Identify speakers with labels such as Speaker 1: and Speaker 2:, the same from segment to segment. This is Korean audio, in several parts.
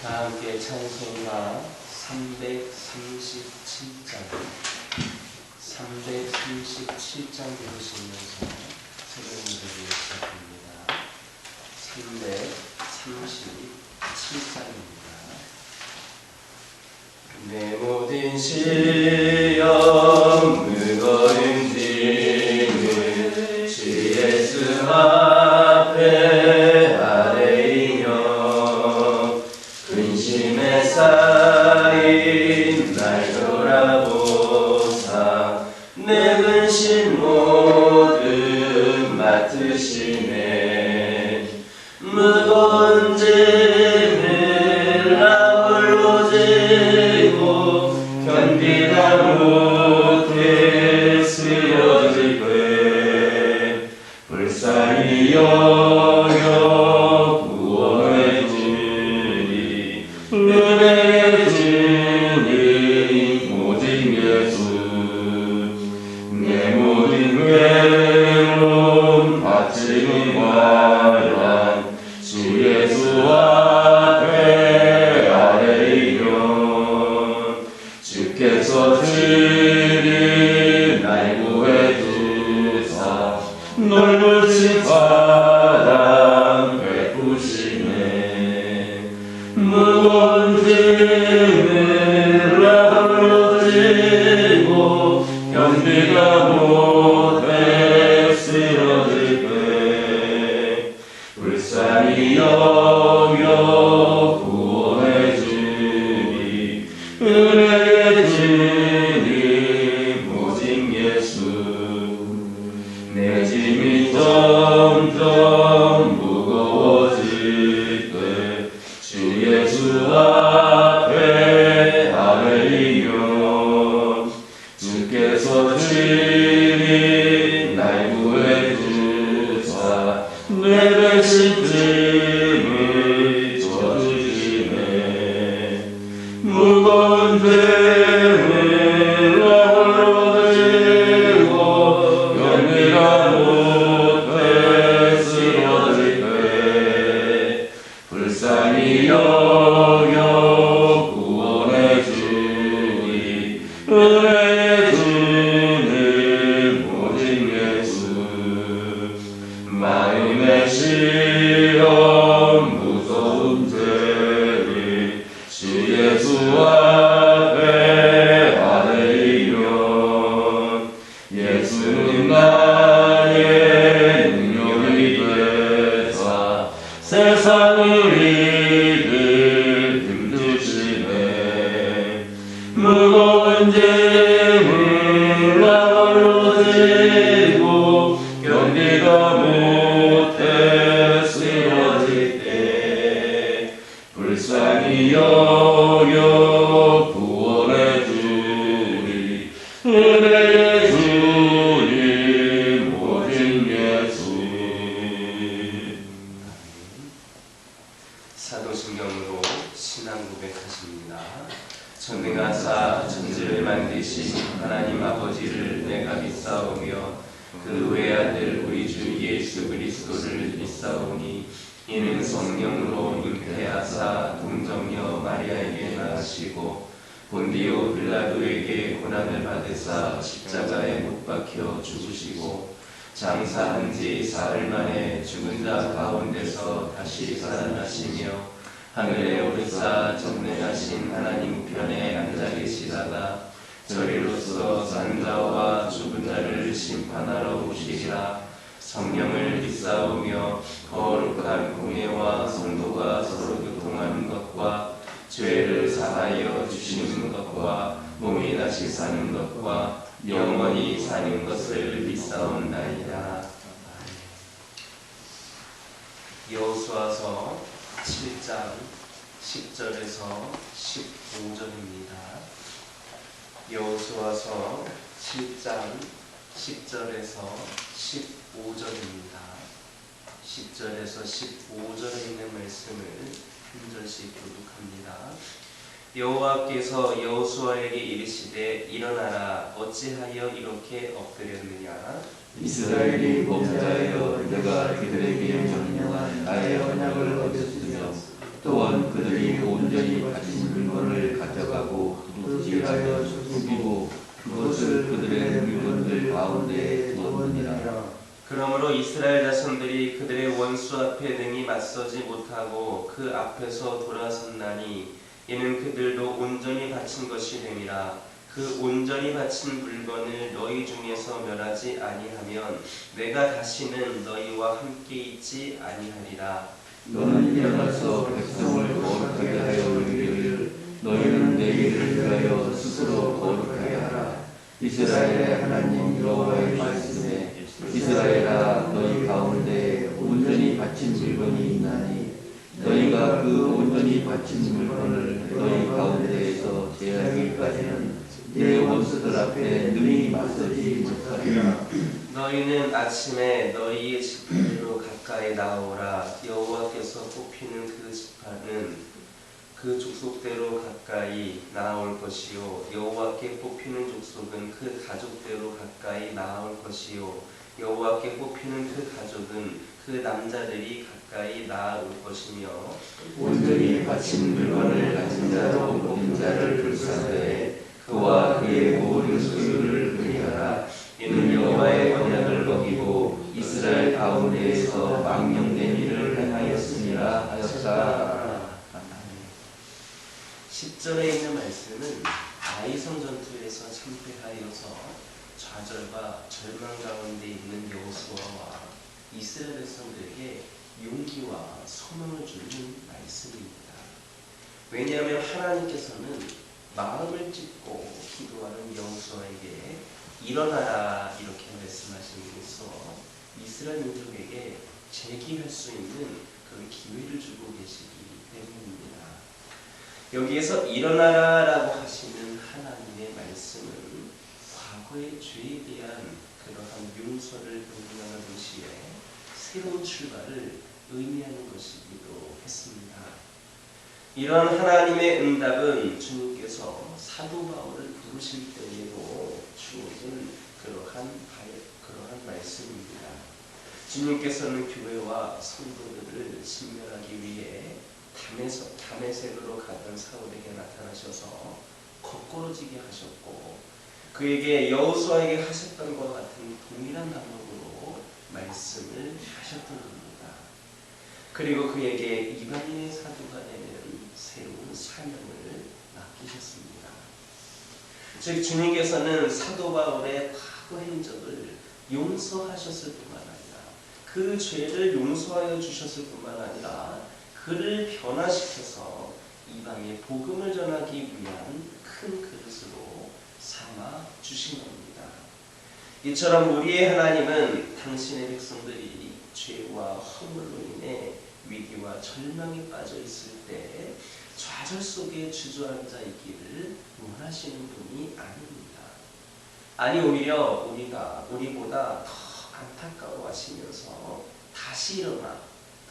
Speaker 1: 다 함께 찬송가 337장 들으시면서 새벽 예배를 시작합니다. 337장입니다. 내 모든 시험 무거운 짐을 주 예수 앞에 아뢰이며 근심에 쌓인 날 돌아보사 내 근심 모두 맡으시네. 무거운 짐을 나 홀로 지고 견디다 못해 쓰러질 때 불쌍히 여겨 구원해 주리. 은혜의 주님 오직 예수. 내 모든 괴로움 다치는 과연 주 예수 앞에 아뢰이면 주께서 주를 날 구해 주사 넓으신 사랑 베푸시네. 무거운 짐을 홀로 지고 견디다 못해 쓰러질 때 불쌍히 여겨 구원해 주리. 은혜의 주님 오직 예수. 내 짐이 점점 무거워질 때 주 예수 앞에 아뢰이면 주께서 주님 날 구해 주사 내 백신 짐을 져주시네. 무거운 짐을 홀로 지고 견디다 못해 쓰러질 때 불쌍히 여겨 구원해 주리. 은혜의 주님 오직 예수. 마음의 시험 무서운 죄를 주 예수 앞에 아뢰이면 예수는 나의 능력이 되사 세상을 이길 힘주시네. 무거운 짐을 나 홀로 지고 견디다 못해 쓰러질 때 불쌍히 여겨 구원해 주리. 은혜의 주님 오직 예수. 사도신경으로 신앙 고백하십니다. 전능하사 천지를 만드신 하나님 아버지를 내가 믿사오며 그 외아들 우리 주 예수 그리스도를 믿사오니 이는 성령으로 잉태하사 동정녀 마리아에게 낳으시고 본디오 빌라도에게 고난을 받으사 십자가에 못 박혀 죽으시고 장사한 지 사흘 만에 죽은 자 가운데서 다시 살아나시며 하늘에 오르사 전능하신 하나님 우편에 앉아 계시다가 저리로서 산 자와 죽은 자를 심판하러 오시리라. 성령을 믿사오며 거룩한 공예와 성도가 서로 교통하는 것과 죄를 사하여 주시는 것과 몸이 다시 사는 것과 영원히 사는 것을 믿사옵나이다. 여호수아서 7장 10절에서 15절입니다. 여호수아서 7장 10절에서 15절입니다. 10절에서 15절에 있는 말씀을 한 절씩 교독합니다. 여호와께서 여호수아에게 이르시되 일어나라. 어찌하여 이렇게 엎드렸느냐.
Speaker 2: 이스라엘이 범죄하여 내가 그들에게 명령한 나의 언약을 어겼으며 또한 그들이 온 온전히 바친 물건을 가져가고 도둑질하여 죽이고 그것을 그들의 물건들 가운데 두었느니라.
Speaker 1: 그러므로 이스라엘 자손들이 그들의 원수 앞에 능히 맞서지 못하고 그 앞에서 돌아섰나니 이는 그들도 온전히 바친 것이 됨이라. 그 온전히 바친 물건을 너희 중에서 멸하지 아니하면 내가 다시는 너희와 함께 있지 아니하리라.
Speaker 2: 너는 일어나서 백성을 거룩하게 하여 이르기를 너희는 내 일을 위하여 스스로 거룩하게 하라. 이스라엘의 하나님 여호와의 말씀에 이스라엘아 너희 가운데 온전히 바친 물건이 있나니 너희가 그 온전히 바친 물건을 너희 가운데에서 제하기까지는 내 원수들 앞에 능히 맞서지 못하리라.
Speaker 1: 너희는 아침에 너희의 지파대로 가까이 나오라. 여호와께서 뽑히는 그 지파는 그 족속대로 가까이 나올 것이요 여호와께 뽑히는 족속은 그 가족대로 가까이 나올 것이요 여호와께 뽑히는 그 가족은 그 남자들이 가까이 나올 것이며
Speaker 2: 온전히 바친 물건을 가진 자로 뽑힌 자를 불쌍하되 그와 그의 모든 소유를 그리하라. 이는 여호와의 언약을 어기고 이스라엘 가운데에서 망령된 일을 행하였음이라 하였다.
Speaker 1: 10절에 있는 말씀은 아이성 전투에서 참패하여서 좌절과 절망 가운데 있는 여호수아와 이스라엘 백성들에게 용기와 소망을 주는 말씀입니다. 왜냐하면 하나님께서는 마음을 찢고 기도하는 여호수아에게 일어나라 이렇게 말씀하심으로써 이스라엘 민족에게 재기할 수 있는 그 기회를 주고 계시기 때문입니다. 여기에서 일어나라라고 하시는 하나님의 말씀은 과거의 죄에 대한 그러한 용서를 의미하는 동시에 새로운 출발을 의미하는 것이기도 했습니다. 이런 하나님의 응답은 주님께서 사도 바울을 부르실 때에도 주어진 그러한 말씀입니다. 주님께서는 교회와 성도들을 신멸하기 위해 다메섹으로 가던 사울에게 나타나셔서 거꾸러지게 하셨고 그에게 여호수아에게 하셨던 것 같은 동일한 방법으로 말씀을 하셨던 겁니다. 그리고 그에게 이방인의 사도가 되는 새로운 사명을 맡기셨습니다. 즉 주님께서는 사도 바울의 과거 행적을 용서하셨을 뿐만 아니라 그 죄를 용서하여 주셨을 뿐만 아니라 그를 변화시켜서 이방에 복음을 전하기 위한 큰 그릇으로 삼아 주신 겁니다. 이처럼 우리의 하나님은 당신의 백성들이 죄와 허물로 인해 위기와 절망에 빠져 있을 때 좌절 속에 주저앉아 있기를 원하시는 분이 아닙니다. 아니 오히려 우리보다 더 안타까워하시면서 다시 일어나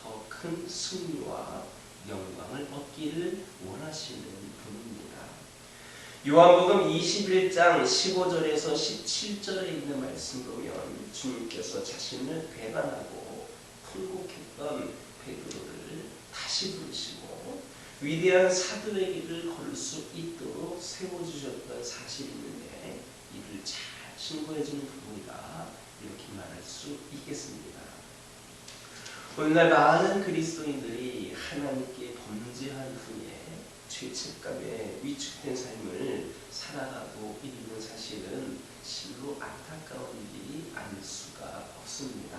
Speaker 1: 더 큰 승리와 영광을 얻기를 원하시는 분입니다. 요한복음 21장 15절에서 17절에 있는 말씀 보면 주님께서 자신을 배반하고 통곡했던 베드로를 다시 부르시고 위대한 사도의 길을 걸을 수 있도록 세워주셨던 사실이 있는데 이를 잘 증거해주는 부분이다 이렇게 말할 수 있겠습니다. 오늘날 많은 그리스도인들이 하나님께 범죄한 후에 죄책감에 위축된 삶을 살아가고 있는 사실은 실로 안타까운 일이 아닐 수가 없습니다.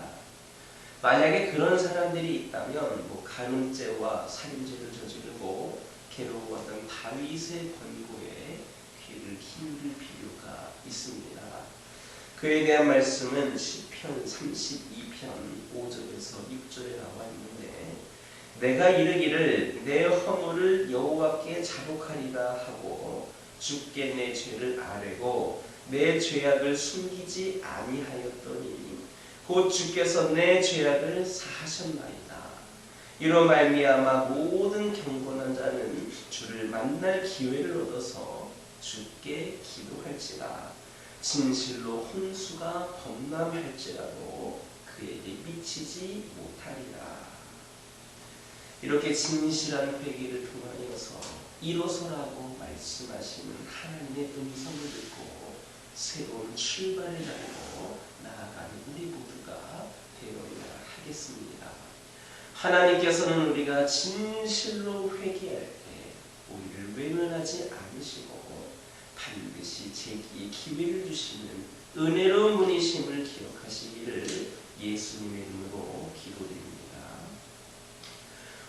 Speaker 1: 만약에 그런 사람들이 있다면 간음죄와 살인죄를 저지르고 괴로워하던 다윗의 권고에 귀를 기울일 필요가 있습니다. 그에 대한 말씀은 시편 32편 5절에서 6절에 나와 있는데 내가 이르기를 내 허물을 여호와께 자복하리라 하고 주께 내 죄를 아뢰고 내 죄악을 숨기지 아니하였더니 곧 주께서 내 죄악을 사하셨나이다. 이로 말미암아 모든 경건한 자는 주를 만날 기회를 얻어서 주께 기도할지라 진실로 홍수가 범람할지라도 그에게 미치지 못하리라. 이렇게 진실한 회개를 통하여서 이로서라고 말씀하시는 하나님의 음성을 듣고 새로운 출발을 달고 나아가는 우리 모두가 되어야 하겠습니다. 하나님께서는 우리가 진실로 회개할 때 우리를 외면하지 않으시고 반드시 재기의 기회를 주시는 은혜로운 분이심을 기억하시기를 예수님의 이름으로 기도드립니다.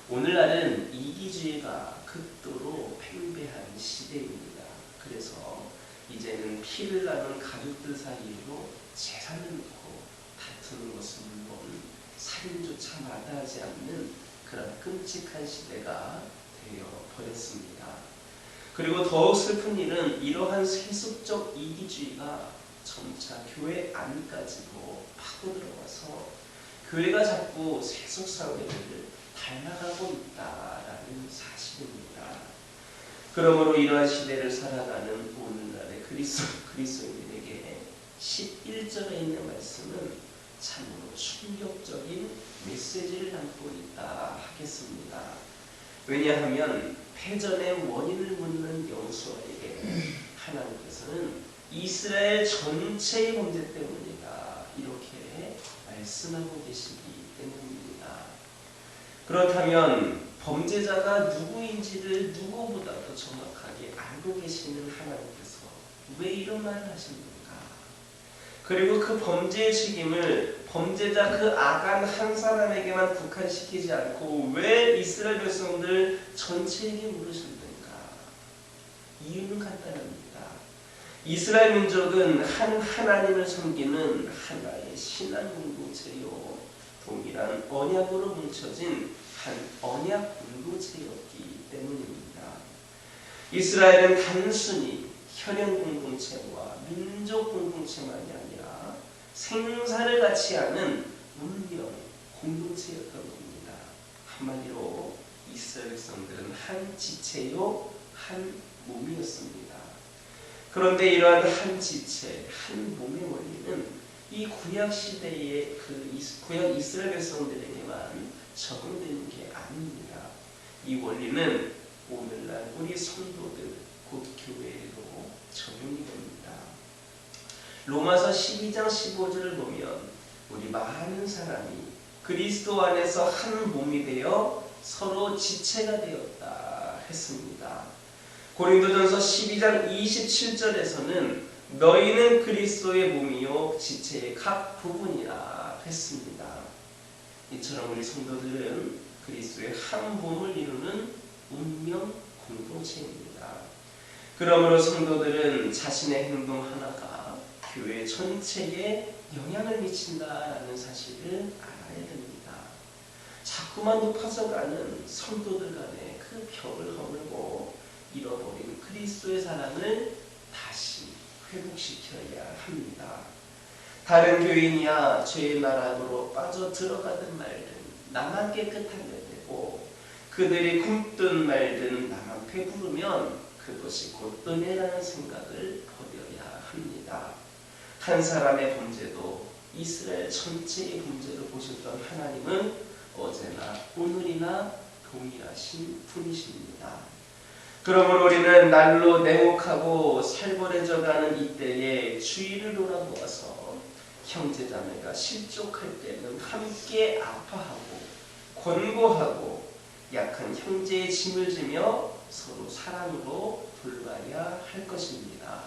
Speaker 1: 오늘날은 이기주의가 극도로 팽배한 시대입니다. 그래서 이제는 피를 나눈 가족들 사이로 재산을 놓고 다투는 것은 물론 살인조차 마다하지 않는 그런 끔찍한 시대가 되어 버렸습니다. 그리고 더욱 슬픈 일은 이러한 세속적 이기주의가 점차 교회 안까지도 파고들어와서 교회가 자꾸 세속 사회를 닮아가고 있다라는 사실입니다. 그러므로 이러한 시대를 살아가는 오늘날의 그리스도인에게 11절에 있는 말씀은 참으로 충격적인 메시지를 담고 있다 하겠습니다. 왜냐하면 패전의 원인을 묻는 여호수아에게 하나님께서는 이스라엘 전체의 범죄 때문이다 이렇게 말씀하고 계시기 때문입니다. 그렇다면 범죄자가 누구인지를 누구보다도 정확하게 알고 계시는 하나님께서 왜 이런 말을 하십니까? 그리고 그 범죄의 책임을 범죄자 그 악한 한 사람에게만 국한시키지 않고 왜 이스라엘 백성들 전체에게 물으십니까? 이유는 간단합니다. 이스라엘 민족은 한 하나님을 섬기는 하나의 신앙 공동체요 동일한 언약으로 뭉쳐진 한 언약 공동체였기 때문입니다. 이스라엘은 단순히 혈연 공동체와 민족 공동체만이 아니라 생사를 같이 하는 운명 공동체였던 겁니다. 한마디로 이스라엘 백성들은 한 지체요 한 몸이었습니다. 그런데 이러한 한 지체, 한 몸의 원리는 이 구약 시대의 구약 이스라엘 백성들에게만 적용되는 게 아닙니다. 이 원리는 오늘날 우리 성도들, 곧 교회에도 적용이 됩니다. 로마서 12장 15절을 보면 우리 많은 사람이 그리스도 안에서 한 몸이 되어 서로 지체가 되었다 했습니다. 고린도전서 12장 27절에서는 너희는 그리스도의 몸이요 지체의 각 부분이라 했습니다. 이처럼 우리 성도들은 그리스도의 한 몸을 이루는 운명 공동체입니다. 그러므로 성도들은 자신의 행동 하나가 교회 전체에 영향을 미친다라는 사실을 알아야 됩니다. 자꾸만 높아져가는 성도들 간의 그 벽을 허물고 잃어버린 그리스도의 사랑을 다시 회복시켜야 합니다. 다른 교인이야 죄의 나락으로 빠져 들어가든 말든 나만 깨끗하면 되고 그들이 굶든 말든 나만 배부르면 그것이 곧 은혜라는 생각을 버려야 합니다. 한 사람의 범죄도 이스라엘 전체의 범죄도 보셨던 하나님은 어제나 오늘이나 동일하신 분이십니다. 그러므로 우리는 날로 냉혹하고 살벌해져가는 이때에 주위를 돌아보아서 형제자매가 실족할 때는 함께 아파하고 권고하고 약한 형제의 짐을 지며 서로 사랑으로 돌봐야 할 것입니다.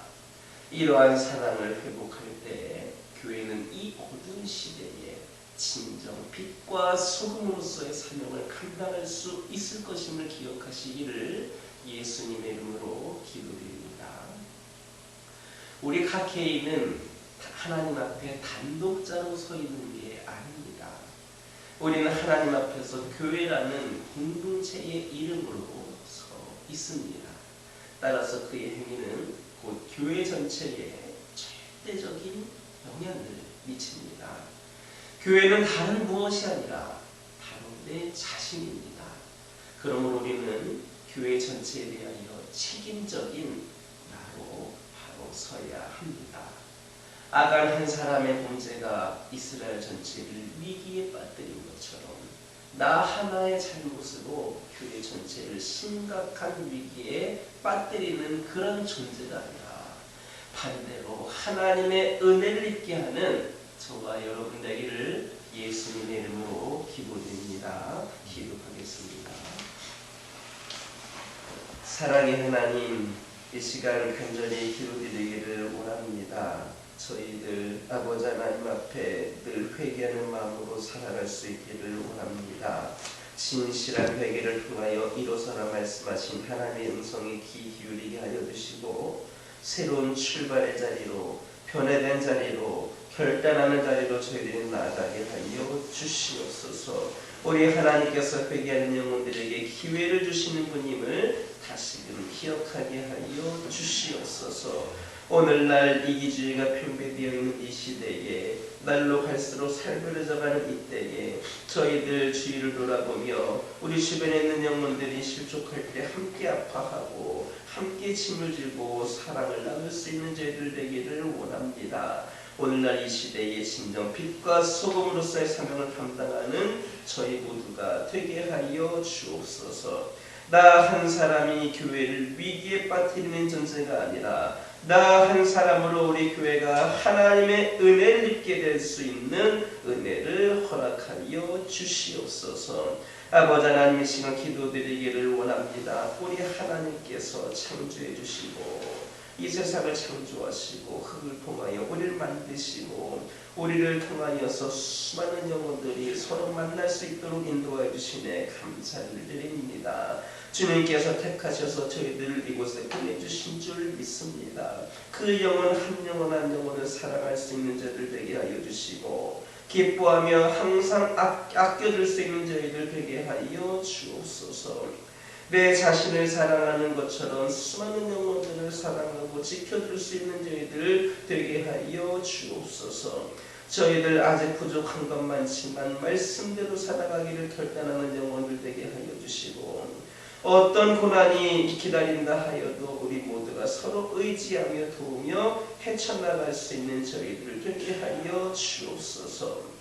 Speaker 1: 이러한 사랑을 회복할 때 교회는 이 어두운 시대에 진정 빛과 소금으로서의 사명을 감당할 수 있을 것임을 기억하시기를 예수님의 이름으로 기도드립니다. 우리 각 개인은 하나님 앞에 단독자로 서 있는 게 아닙니다. 우리는 하나님 앞에서 교회라는 공동체의 이름으로 서 있습니다. 따라서 그의 행위는 곧 교회 전체에 절대적인 영향을 미칩니다. 교회는 다른 무엇이 아니라 바로 내 자신입니다. 그러므로 우리는 교회 전체에 대하여 책임적인 나로 바로 서야 합니다. 악한 한 사람의 범죄가 이스라엘 전체를 위기에 빠뜨린 것처럼 나 하나의 잘못으로 교회 전체를 심각한 위기에 빠뜨리는 그런 존재가 아니라 반대로 하나님의 은혜를 입게 하는 저와 여러분 되기를 예수님의 이름으로 기도드립니다. 기도하겠습니다. 사랑의 하나님, 이 시간 간절히 기도드리기를 원합니다. 저희들 아버지 하나님 앞에 늘 회개하는 마음으로 살아갈 수 있기를 원합니다. 진실한 회개를 통하여 이로서라 말씀하신 하나님의 음성에 귀 기울이게 하여 주시고 새로운 출발의 자리로, 변화된 자리로, 결단하는 자리로 저희들이 나아가게 하여 주시옵소서. 우리 하나님께서 회개하는 영혼들에게 기회를 주시는 분임을 다시금 기억하게 하여 주시옵소서. 오늘날 이기주의가 표배되어 있는 이 시대에 날로 갈수록 살벌해져가는 이때에 저희들 주위를 돌아보며 우리 주변에 있는 영혼들이 실족할 때 함께 아파하고 함께 짐을 지고 사랑을 나눌 수 있는 저희들 되기를 원합니다. 오늘날 이 시대에 진정 빛과 소금으로서의 사명을 감당하는 저희 모두가 되게 하여 주옵소서. 나 한 사람이 교회를 위기에 빠뜨리는 존재가 아니라 나 한 사람으로 우리 교회가 하나님의 은혜를 입게 될 수 있는 은혜를 허락하여 주시옵소서. 아버지 하나님, 이 시간 기도드리기를 원합니다. 우리 하나님께서 창조해 주시고 이 세상을 창조하시고 흙을 통하여 우리를 만드시고 우리를 통하여서 수많은 영혼들이 서로 만날 수 있도록 인도해 주시네 감사를 드립니다. 주님께서 택하셔서 저희들을 이곳에 보내주신 줄 믿습니다. 그 영혼 한 영혼 한 영혼을 사랑할 수 있는 자들 되게 하여 주시고 기뻐하며 항상 아껴줄 수 있는 저희들 되게 하여 주옵소서. 내 자신을 사랑하는 것처럼 수많은 영혼들을 사랑하고 지켜줄 수 있는 저희들 되게 하여 주옵소서. 저희들 아직 부족한 것 많지만 말씀대로 살아가기를 결단하는 영혼들 되게 하여 주시고 어떤 고난이 기다린다 하여도 우리 모두가 서로 의지하며 도우며 헤쳐나갈 수 있는 저희들 되게 하여 주옵소서.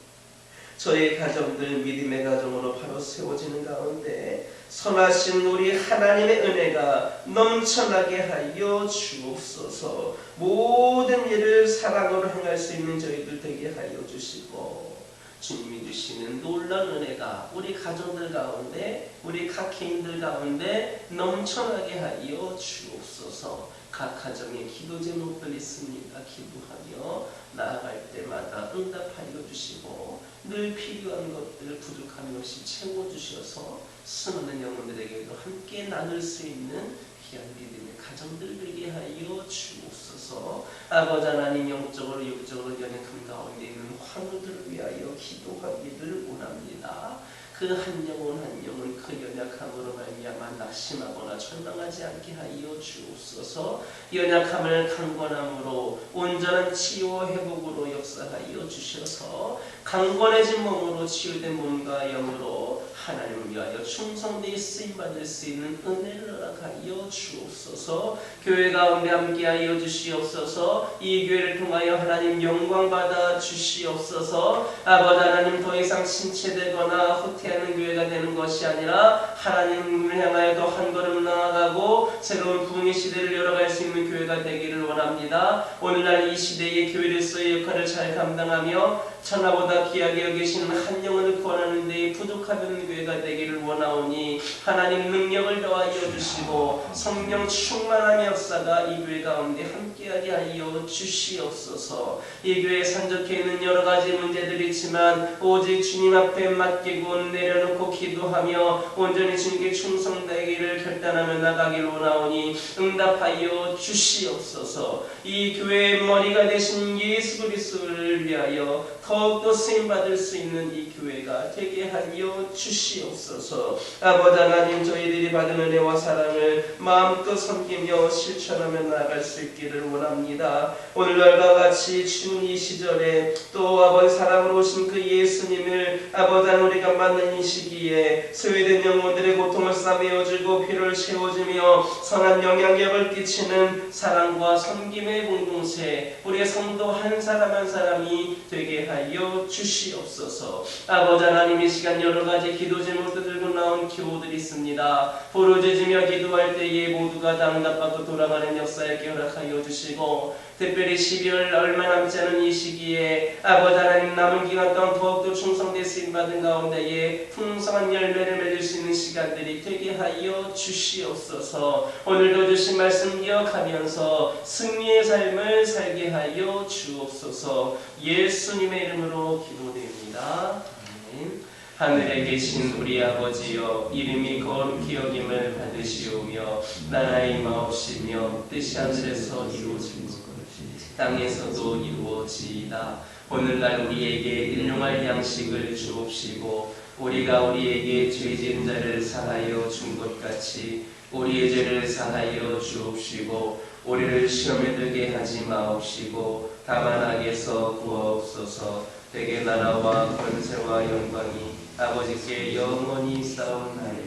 Speaker 1: 저희 가정들 믿음의 가정으로 바로 세워지는 가운데 선하신 우리 하나님의 은혜가 넘쳐나게 하여 주옵소서. 모든 일을 사랑으로 행할 수 있는 저희들 되게 하여 주시고 주님이 주시는 놀라운 은혜가 우리 가정들 가운데 우리 각 개인들 가운데 넘쳐나게 하여 주옵소서. 각 가정에 기도 제목들 있습니다. 기도하며 나아갈 때마다 응답하여 주시고 늘 필요한 것들 부족한 것이 채워주셔서 수많은 영혼들에게도 함께 나눌 수 있는 귀한 믿음의 가정들 되게 하여 주옵소서. 아버지 하나님, 영적으로 육적으로 연약함 가운데 있는 환우들을 위하여 기도하기를 원합니다. 그 한 영혼 한 영혼 그 연약함으로 말미암아 낙심하거나 절망하지 않게 하여 주옵소서. 연약함을 강건함으로 온전한 치유와 회복으로 역사하여 주셔서 강건해진 몸으로 치유된 몸과 영으로 하나님을 위하여 충성되이 쓰임받을 수 있는 은혜를 허락하여 주옵소서. 교회 가운데 함께하여 주시옵소서. 이 교회를 통하여 하나님 영광받아 주시옵소서. 아버지 하나님, 더 이상 침체되거나 후퇴하는 교회가 되는 것이 아니라 하나님을 향하여 더 한 걸음 나아가고 새로운 부흥의 시대를 열어갈 수 있는 교회가 되기를 원합니다. 오늘날 이 시대의 교회로서의 역할을 잘 감당하며 천하보다 귀하게 여기시는 한 영혼을 구원하는 데 부족하던 교회가 되기를 원하오니 하나님 능력을 더하여 주시고 성령 충만함의 역사가 이 교회 가운데 함께하게 하여 주시옵소서. 이 교회에 산적해 있는 여러 가지 문제들이 있지만 오직 주님 앞에 맡기고 내려놓고 기도하며 온전히 주님께 충성되기를 결단하며 나가기를 원하오니 응답하여 주시옵소서. 이 교회의 머리가 되신 예수 그리스도를 위하여 더욱더 쓰임받을 수 있는 이 교회가 되게 하여 주시옵소서. 아버지 하나님, 저희들이 받은 은혜와 사랑을 마음껏 섬기며 실천하며 나아갈 수 있기를 원합니다. 오늘날과 같이 추운 이 시절에 또 아버지 사랑으로 오신 그 예수님을 아버지 하나님 우리가 만난 이 시기에 소외된 영혼들의 고통을 싸매어주고 피를 채워주며 선한 영향력을 끼치는 사랑과 섬김의 공동체 우리의 성도 한 사람 한 사람이 되게 하여 하여 주시옵소서. 아버지 하나님, 이 시간 여러 가지 기도 제목도 들고 나온 교우들이 있습니다. 부르짖으며 기도할 때에 모두가 응답받고 돌아가는 역사에 허락하여 주시고, 특별히 12월 얼마 남지 않은 이 시기에 아버지 하나님 남은 기간 동안 더욱더 충성되어 쓰임받은 가운데에 풍성한 열매를 맺을 수 있는 시간들이 되게 하여 주시옵소서. 오늘도 주신 말씀 기억하면서 승리의 삶을 살게 하여 주옵소서. 예수님의 이름으로 기도드립니다. 아멘. 하늘에 계신 우리 아버지여, 이름이 거룩히 여김을 받으시오며 나라의 임하옵시며 뜻이 하늘에서 이루어지고 땅에서도 이루어지이다. 오늘날 우리에게 일용할 양식을 주옵시고, 우리가 우리에게 죄진 자를 사하여 준 것 같이 우리의 죄를 사하여 주옵시고, 우리를 시험에 들게 하지 마옵시고 다만 악에서 구하옵소서. 대개 나라와 권세와 영광이 아버지께 영원히 싸움나니